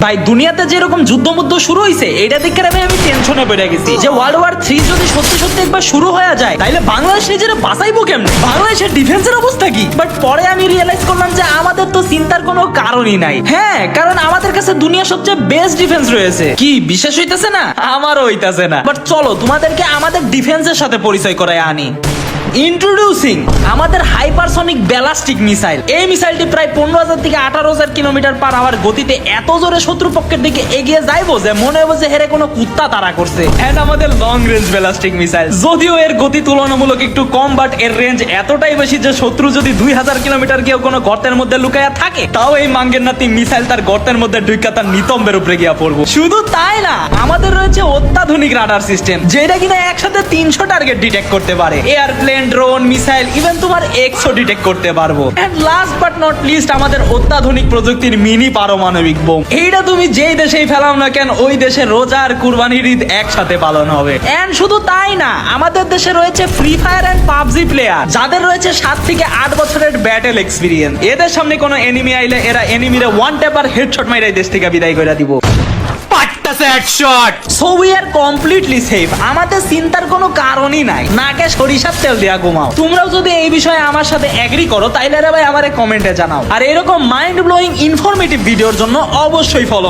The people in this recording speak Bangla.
ভাই দুনিয়াতে যেরকম যুদ্ধ শুরু হয়েছে এটা দেখে ভাই আমি টেনশনে পড়ে গেছি যে ওয়ার্ল্ড ওয়ার 3 যদি সত্যি সত্যি একবার শুরু হয়ে যায় তাহলে বাংলাদেশ নিজেরা বাঁচাইবো কেমনে, বাংলাদেশের ডিফেন্সের অবস্থা কি। বাট পরে আমি রিয়েলাইজ করলাম যে আমাদের তো চিন্তার কোনো কারণই নাই। হ্যাঁ, কারণ আমাদের কাছে দুনিয়ার সবচেয়ে বেস্ট ডিফেন্স রয়েছে। কি বিশ্বাস হইতেছে না? আমারও হইতেছে না। বাট চলো তোমাদেরকে আমাদের ডিফেন্সের সাথে পরিচয় করায় আনি। ইন্ট্রোডিউসিং আমাদের হাইপারসনিক ব্যালাস্টিক মিসাইল। এই মিসাইলটি প্রায় 15,000 থেকে 18,000 কিলোমিটার পার আওয়ার গতিতে এত জোরে শত্রুপক্ষের দিকে এগিয়ে যাইবো যে মনে হবে যে হেরে কোনো কুত্তা তাড়া করছে। এন্ড আমাদের লং রেঞ্জ ব্যালাস্টিক মিসাইল, যদিও এর গতি তুলনামূলক একটু কম, বাট এর রেঞ্জ এতটাই বেশি যে শত্রু যদি 2000 কিলোমিটার কেউ কোনো গর্তের মধ্যে লুকায়া থাকে তাও এই মাঙ্গের নাতি মিসাইল তার গর্তের মধ্যে ঢুকা তার নিতম্বের উপরে গিয়া পড়বো। শুধু তাই না, আমাদের রয়েছে অত্যাধুনিক রাডার সিস্টেম যেটা কিনা একসাথে 300 টার্গেট ডিটেক্ট করতে পারে। এয়ারপ্লেন, ড্রোন, মিসাইল, ইভেন তোমার এক্সও ডিটেক্ট করতে পারবো। And last but not least আমাদের অত্যাধুনিক প্রযুক্তির মিনি পারমাণবিক বোম। এইটা তুমি যেই দেশেই ফেলাও না কেন ওই দেশে রোজা আর কুরবানির ঈদ একসাথে পালন হবে। এন্ড শুধু তাই না, আমাদের দেশে রয়েছে Free Fire and PUBG player যাদের রয়েছে 7 থেকে 8 বছরের ব্যাটেল এক্সপিরিয়েন্স। এদের সামনে কোনো এনিমি আইলে এরা এনিমিরে ওয়ান ট্যাপার হেডশট মাইরাই দেশ থেকে বিদায় করে দিব। So we are completely safe. আমাদের চিন্তার কোনো কারণই নাই। নাকে সরিষার তেল দিয়া ঘুমাও। তোমরাও যদি এই বিষয়ে আমার সাথে এগ্রি করো তাইলে রে ভাই আমারে কমেন্টে জানাও। আর এরকম মাইন্ড ব্লোয়িং ইনফরমেটিভ ভিডিওর জন্য অবশ্যই ফলো